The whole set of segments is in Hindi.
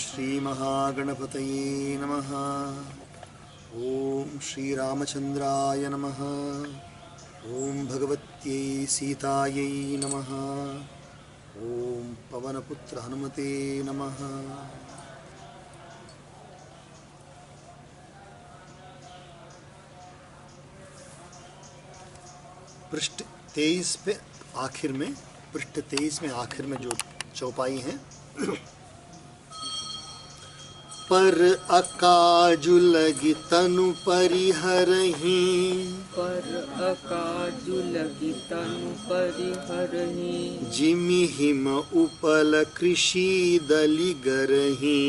श्री महागणपतये नमः। ओम श्री रामचंद्राय नमः। ओम भगवत्यै सीतायै नमः। ओम पवनपुत्र हनुमते नमः। पृष्ठ 23 पे आखिर में, पृष्ठ 23 में आखिर में जो चौपाई है, पर अकाजु लगी तनु परिहरहि, पर अकाजु लगी तनु परिहरहि, जिमि हिम उपल कृषि दलि गरहि,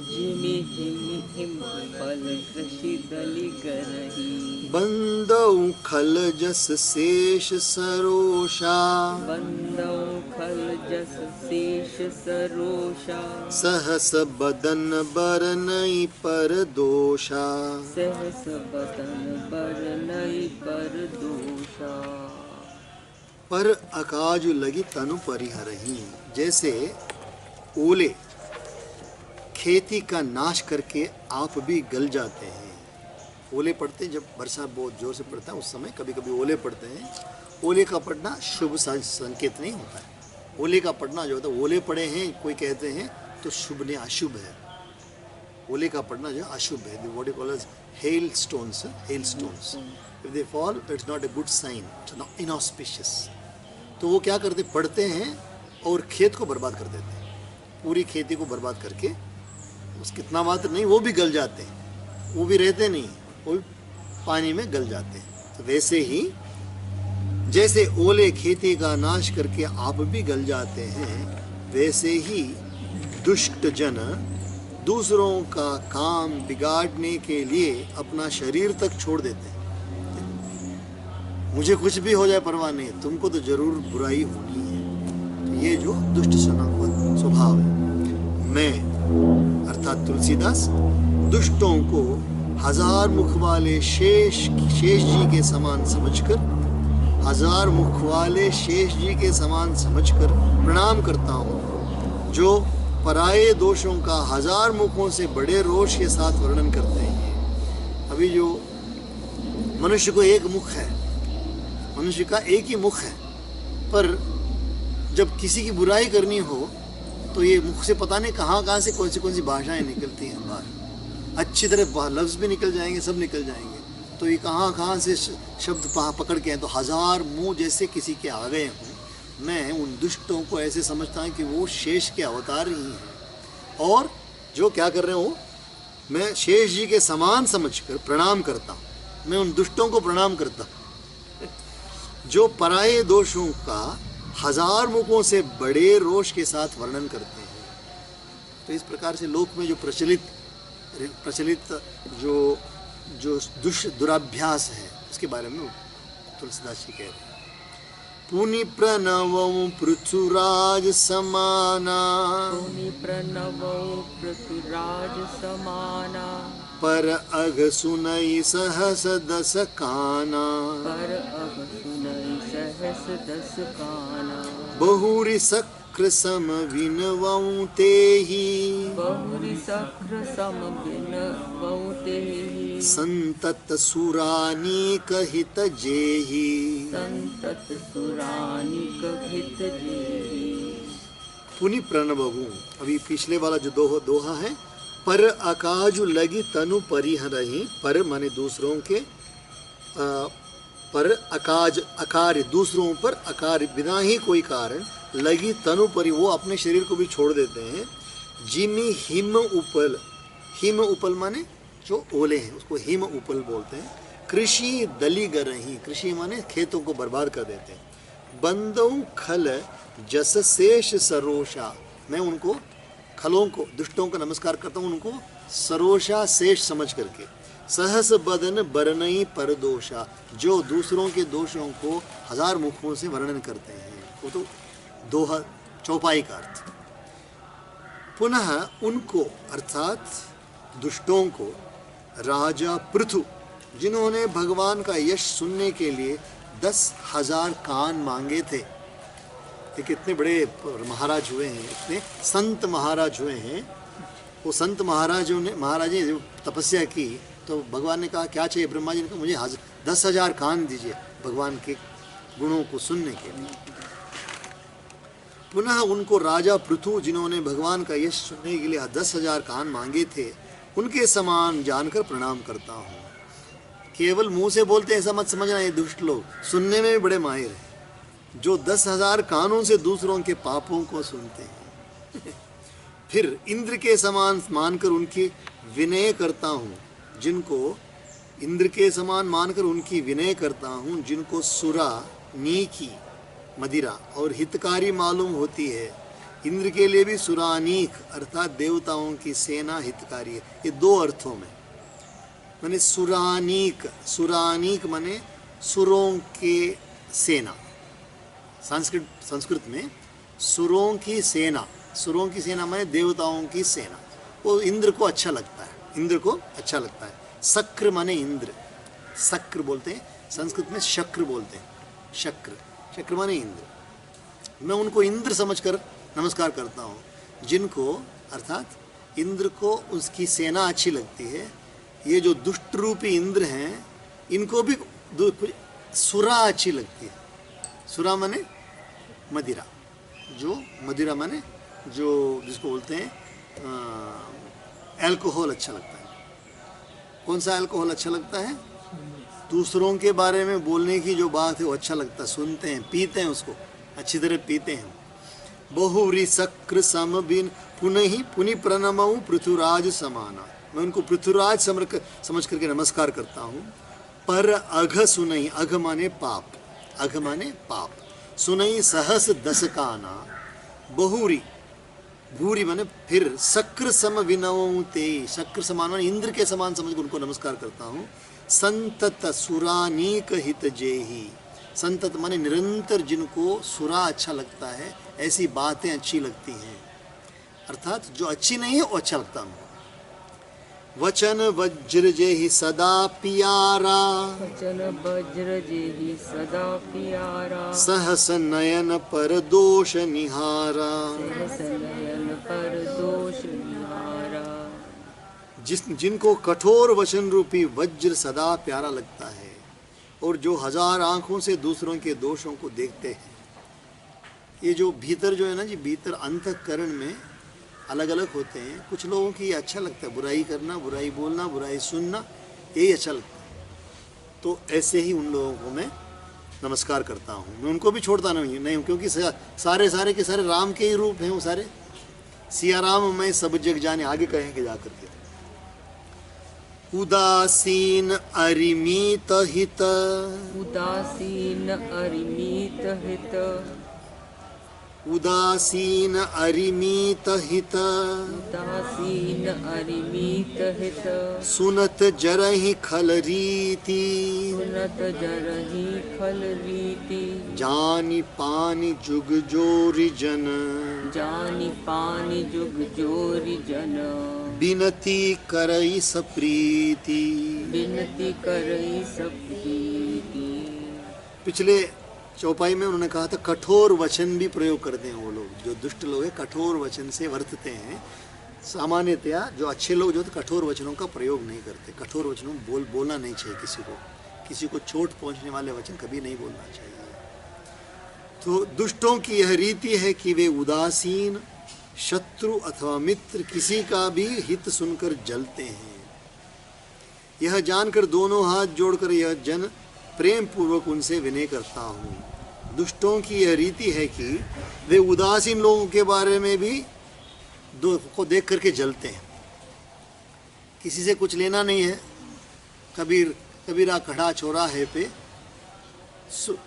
जिमि हिम उपल कृषि दलि गरहि, बंदौ खल जस शेष सरोषा, बंदौ खल जस शेष सरोषा, सहस बदन बरनई पर दोषा, सहस बदन बरनई पर दोषा। पर अकाजु लगी तनु परिहरहि, जैसे ओले खेती का नाश करके आप भी गल जाते हैं। ओले पड़ते हैं जब वर्षा बहुत जोर से पड़ता है, उस समय कभी कभी ओले पड़ते हैं। ओले का पड़ना शुभ संकेत नहीं होता है। ओले का पड़ना जो होता है, ओले पड़े हैं कोई कहते हैं तो शुभ ने अशुभ है। ओले का पड़ना जो अशुभ है, what you call as hail stones, hail stones, if they fall it's not a good sign, it's not inauspicious. तो वो क्या करते, पड़ते हैं और खेत को बर्बाद कर देते हैं, पूरी खेती को बर्बाद करके, उस कितना मात्र नहीं, वो भी गल जाते हैं, वो भी रहते नहीं, वो पानी में गल जाते हैं। तो वैसे ही जैसे ओले खेती का नाश करके आप भी गल जाते हैं, वैसे ही दुष्ट जन दूसरों का काम बिगाड़ने के लिए अपना शरीर तक छोड़ देते हैं। मुझे कुछ भी हो जाए परवाह नहीं, तुमको तो जरूर बुराई होनी है। तो ये जो दुष्ट सनातन स्वभाव है। मैं अर्थात तुलसीदास दुष्टों को हजार मुख वाले शेष जी के समान समझकर, हजार मुख वाले शेष जी के समान समझकर प्रणाम करता हूँ, जो पराये दोषों का हजार मुखों से बड़े रोष के साथ वर्णन करते हैं। अभी जो मनुष्य को एक मुख है, मनुष्य का एक ही मुख है, पर जब किसी की बुराई करनी हो तो ये मुख से पता नहीं कहाँ से कौन सी भाषाएं निकलती हैं बाहर। अच्छी तरह लफ्ज़ भी निकल जाएंगे, सब निकल जाएंगे। तो ये कहाँ से शब्द पकड़ के हैं, तो हजार मुंह जैसे किसी के आ गए हों। मैं उन दुष्टों को ऐसे समझता हूँ कि वो शेष के अवतार ही हैं, और जो क्या कर रहे हो, मैं शेष जी के समान समझकर प्रणाम करता हूँ। मैं उन दुष्टों को प्रणाम करता हूँ जो पराये दोषों का हजार मुखों से बड़े रोष के साथ वर्णन करते हैं। तो इस प्रकार से लोक में जो प्रचलित जो दुराभ्यास है, उसके बारे में तुलसीदास जी कह रहे हैं। पुनि प्रणवं पृथुराज समाना, पुनि प्रणवं पृथुराज समाना, पर अघ सुनई सहस दस काना, पर अघ सुनई सहस दस काना, बहुरी सक्र सम विनवं तेहि, बहुरी सक्र सम विनवं तेहि, संतत सुरानीक हित जेहि, संतत सुरानीक हित जेहि। पुनि प्रणवहु, अभी पिछले वाला जो दोहा है, पर अकाजु लगी तनु परिहरहि, पर माने दूसरों के, पर अकाज अकार्य, दूसरों पर अकार्य, बिना ही कोई कारण, लगी तनु परि, वो अपने शरीर को भी छोड़ देते हैं। जिमि हिम उपल, हिम उपल माने जो ओले हैं, उसको हिम उपल बोलते हैं। कृषि दलि गरहि, कृषि माने खेतों को बर्बाद कर देते हैं। बंदौ खल जस शेष सरोषा, मैं उनको खलों को, दुष्टों को नमस्कार करता हूँ, उनको सरोषा शेष समझ करके। सहस बदन बरनई पर दोषा, जो दूसरों के दोषों को हजार मुखों से वर्णन करते हैं। वो तो दोहा चौपाई का अर्थ। पुनः उनको अर्थात दुष्टों को राजा पृथु, जिन्होंने भगवान का यश सुनने के लिए 10,000 कान मांगे थे, ये कितने बड़े महाराज हुए हैं, इतने संत महाराज हुए हैं वो संत महाराज ने जो तपस्या की तो भगवान ने कहा क्या चाहिए, ब्रह्मा जी ने कहा मुझे 10,000 कान दीजिए भगवान के गुणों को सुनने के लिए। पुनः उनको राजा पृथु जिन्होंने भगवान का यश सुनने के लिए 10,000 कान मांगे थे, उनके समान जानकर प्रणाम करता हूँ। केवल मुंह से बोलते ऐसा मत समझना, ये दुष्ट लोग सुनने में भी बड़े माहिर हैं, जो 10,000 कानों से दूसरों के पापों को सुनते हैं। फिर इंद्र के समान मानकर उनकी विनय करता हूँ, जिनको इंद्र के समान मानकर उनकी विनय करता हूँ, जिनको सुरा नीकी मदिरा और हितकारी मालूम होती है। इंद्र के लिए भी सुरानीक अर्थात देवताओं की सेना हितकारी है। ये दो अर्थों में माने सुरानीक, सुरानीक माने सुरों के सेना, संस्कृत में सुरों की सेना, सुरों की सेना माने देवताओं की सेना। वो इंद्र को अच्छा लगता है, इंद्र को अच्छा लगता है। शक्र माने इंद्र, शक्र बोलते हैं, संस्कृत में शक्र बोलते हैं, शक्र, शक्र माने इंद्र। मैं उनको इंद्र समझकर नमस्कार करता हूँ, जिनको अर्थात इंद्र को उसकी सेना अच्छी लगती है। ये जो दुष्ट रूपी इंद्र हैं, इनको भी सुरा अच्छी लगती है। सुरा माने मदिरा, जो मदिरा माने जो जिसको बोलते हैं अल्कोहल अच्छा लगता है। कौन सा अल्कोहल अच्छा लगता है? दूसरों के बारे में बोलने की जो बात है वो अच्छा लगता है, सुनते हैं, पीते हैं, उसको अच्छी तरह पीते हैं। बहुरी शक्र समबिन पुनः पुनि प्रणमऊ पृथुराज समाना। मैं उनको पृथुराज समझ करके नमस्कार करता हूँ। पर अघ सुनई, अघ माने पाप, अघ माने पाप, सुनई सहस दशकाना। बहुरी, भूरी माने फिर, शक्र सम विनवऊ ते, शक्र समान माने इंद्र के समान समझकर उनको नमस्कार करता हूँ। संतत सुरानीक हित जेही, संतत माने निरंतर जिनको सुरा अच्छा लगता है, ऐसी बातें अच्छी लगती हैं, अर्थात जो अच्छी नहीं है वो अच्छा लगता है। वचन वज्र जेहि सदा प्यारा, वचन वज्र जेहि सदा प्यारा। सहस नयन पर दोष निहारा, सहस नयन पर दोष निहारा। जिनको कठोर वचन रूपी वज्र सदा प्यारा लगता है, और जो 1000 आंखों से दूसरों के दोषों को देखते हैं। ये जो भीतर जो है ना जी, भीतर अंतःकरण में अलग अलग होते हैं। कुछ लोगों की ये अच्छा लगता है, बुराई करना, बुराई बोलना, बुराई सुनना, यही अच्छा लगता है। तो ऐसे ही उन लोगों को मैं नमस्कार करता हूँ। मैं उनको भी छोड़ता नहीं, क्योंकि सारे के सारे राम के ही रूप हैं वो सारे। सिया राम मैं सब जग जाने, आगे कहेंगे जाकर के। उदासीन अरिमित हित, उदासीन अरिमित हित। उदासीन अरिमित हित, उदासीन अरिमित हित। सुनत जरहि खल रीति, सुनत जरहि खल रीति। जानि पानि जुग जोरि जन, जानि पानि जुग जोरि जन। बिनती करई सप्रीति, बिनती करई सप्रीति। पिछले चौपाई में उन्होंने कहा था कठोर वचन भी प्रयोग करते हैं वो लोग, जो दुष्ट लोग हैं कठोर वचन से वर्तते हैं। सामान्यतया जो अच्छे लोग जो कठोर वचनों का प्रयोग नहीं करते। कठोर वचनों बोलना नहीं चाहिए किसी को चोट पहुंचने वाले वचन कभी नहीं बोलना चाहिए। तो दुष्टों की यह रीति है कि वे उदासीन, शत्रु अथवा मित्र किसी का भी हित सुनकर जलते हैं। यह जानकर दोनों हाथ जोड़कर यह जन प्रेम पूर्वक उनसे विनय करता हूँ। दुष्टों की यह रीति है कि वे उदासीन लोगों के बारे में भी को देख करके जलते हैं। किसी से कुछ लेना नहीं है, कबीरा खड़ा चौराहे पे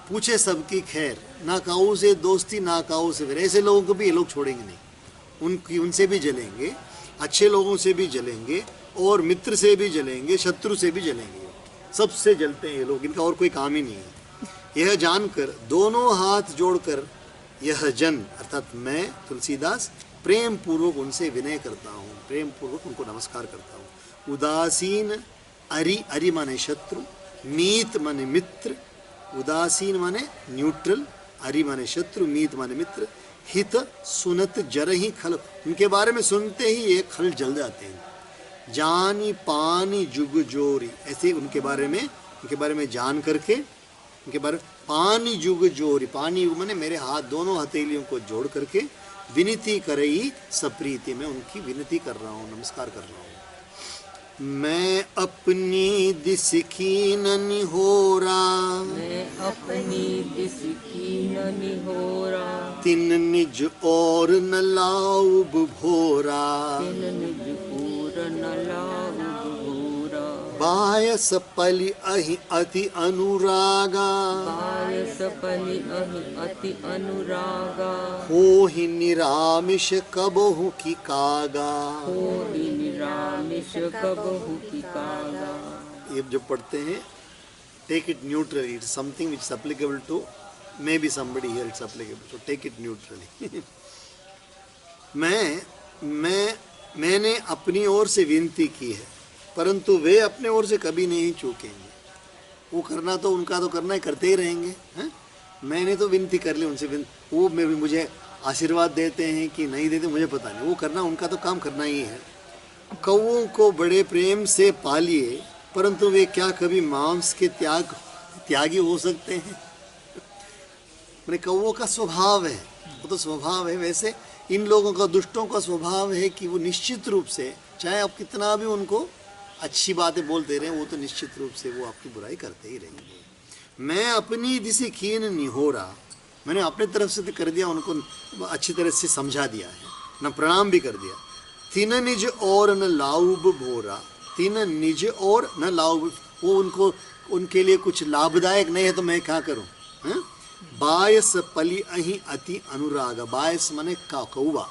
पूछे सबकी खैर, ना काऊ से दोस्ती ना काऊ से फिर, ऐसे लोगों को भी ये लोग छोड़ेंगे नहीं। उनसे भी जलेंगे, अच्छे लोगों से भी जलेंगे, और मित्र से भी जलेंगे, शत्रु से भी जलेंगे। सबसे जलते हैं ये लोग, इनका और कोई काम ही नहीं है। यह जानकर दोनों हाथ जोड़कर यह जन अर्थात मैं तुलसीदास प्रेम पूर्वक उनसे विनय करता हूँ, प्रेम पूर्वक उनको नमस्कार करता हूँ। उदासीन अरि माने शत्रु, मीत माने मित्र, उदासीन माने न्यूट्रल, अरि माने शत्रु, मीत माने मित्र। हित सुनत जर ही खल, उनके बारे में सुनते ही ये खल जल जाते हैं। जानी पानी जुग जोरी, ऐसे उनके बारे में जान करके, उनके बारे में पानी जुग जोरी, पानी युग मैंने मेरे हाथ दोनों हथेलियों को जोड़ करके विनती करई सप्रीति, मैं उनकी विनती कर रहा हूँ, नमस्कार कर रहा हूँ। मैं अपनी दिस की ननि होरा, मैं अपनी दिस की ननि होरा, तिन निज और न लाउब भोरा, तिन निज और न लाउब भोरा, बायस पलि अहि अति अनुरागा, बायस पलि अहि अति अनुरागा, होहि निरामिष कबहु की कागा। होहि निरामिष कबहु की कागा। ये जो पढ़ते हैं, take it neutrally, it something which is applicable to may be somebody here, it's applicable, so take it neutrally. मैंने अपनी ओर से विनती की है, परंतु वे अपने ओर से कभी नहीं चूकेंगे। वो करना तो उनका तो करना ही, करते ही रहेंगे हैं? मैंने तो विनती कर ली उनसे, वो मुझे आशीर्वाद देते हैं कि नहीं देते मुझे पता नहीं, वो करना उनका तो काम करना ही है। कौओं को बड़े प्रेम से पालिए, परंतु वे क्या कभी मांस के त्यागी हो सकते हैं? मैंने कौओं का स्वभाव है, वो तो स्वभाव है। वैसे इन लोगों का, दुष्टों का स्वभाव है कि वो निश्चित रूप से, चाहे आप कितना भी उनको अच्छी बातें बोलते रहें, वो तो निश्चित रूप से वो आपकी बुराई करते ही रहेंगे। मैं अपनी दिसी कीन निहोरा, मैंने अपने तरफ से तो कर दिया, उनको अच्छी तरह से समझा दिया है, न प्रणाम भी कर दिया। तीन निज और न लाउब भोरा, तीन निज और न लाउब, वो उनको, उनके लिए कुछ लाभदायक नहीं है तो मैं क्या करूं? बायस पली अहि अति अनुराग, बायस माने कौवा,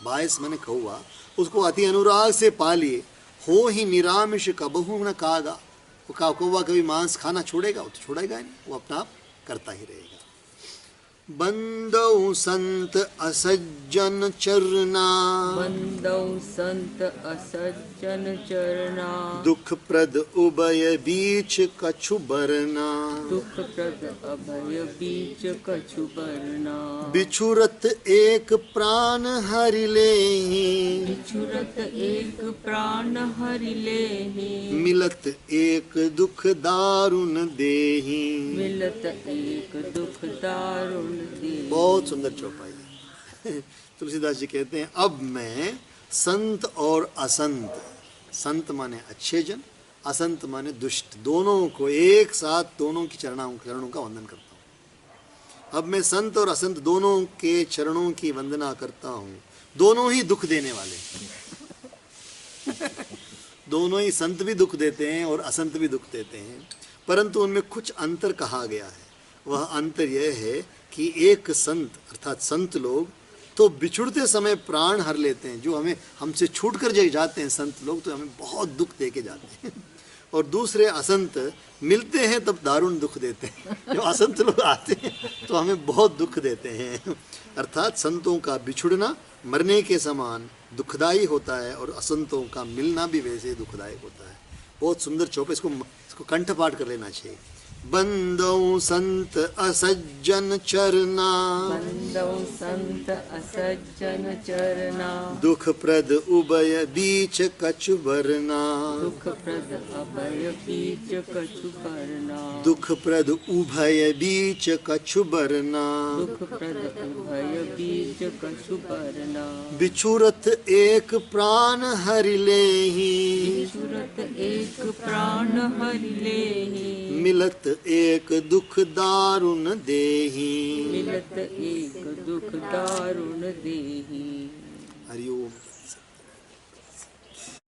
बायस माने कौवा, उसको अति अनुराग से पालिए। हो ही निरामिष कबहू न कागा, वो कौवा कभी मांस खाना छोड़ेगा? वो तो छोड़ेगा ही नहीं, वो अपना आप करता ही रहेगा। बंदौ संत असज्जन चरना, बंदौ संत असज्जन चरना, दुख प्रद उभय बीच कछु बरना, दुख प्रद अभय बीच कछु बरना, बिछुरत एक प्राण हरि लेहि, बिछुरत एक प्राण हरि लेहि, मिलत एक दुख दारुण देहि। मिलत एक दुख दारुण देहि। बहुत सुंदर चौपाई है। तुलसीदास जी कहते हैं, अब मैं संत और असंत, संत माने अच्छे जन, असंत माने दुष्ट, दोनों को एक साथ, दोनों की चरणों का वंदन करता हूँ। अब मैं संत और असंत दोनों के चरणों की वंदना करता हूँ। दोनों ही दुख देने वाले, दोनों ही, संत भी दुख देते हैं और असंत भी दुख देते हैं, परंतु उनमें कुछ अंतर कहा गया है। वह अंतर यह है कि एक संत अर्थात संत लोग तो बिछुड़ते समय प्राण हर लेते हैं, जो हमसे छूट कर जाते हैं संत लोग, तो हमें बहुत दुख दे के जाते हैं। और दूसरे असंत मिलते हैं तब दारुण दुख देते हैं। जो असंत लोग आते हैं तो हमें बहुत दुख देते हैं। अर्थात संतों का बिछुड़ना मरने के समान दुखदायी होता है और असंतों का मिलना भी वैसे दुखदायक होता है। बहुत सुंदर चौप, इसको कंठपाठ कर लेना चाहिए। बंदौ संत असज्जन चरना, बंदौ संत असज्जन चरना, दुख प्रद उभय बीच कछु बरना, दुख प्रद अभय बीच कछु बरना, दुख प्रद उभय बीच कछु बरना, दुख प्रद उभय बीच कछु बरना, बिछुरत एक प्राण हरि लेहि, बिछुरत एक प्राण हरि लेहि, मिलत एक दुख दारुण देहि। मिलत एक दुख दारुण देहि। हरि ओम।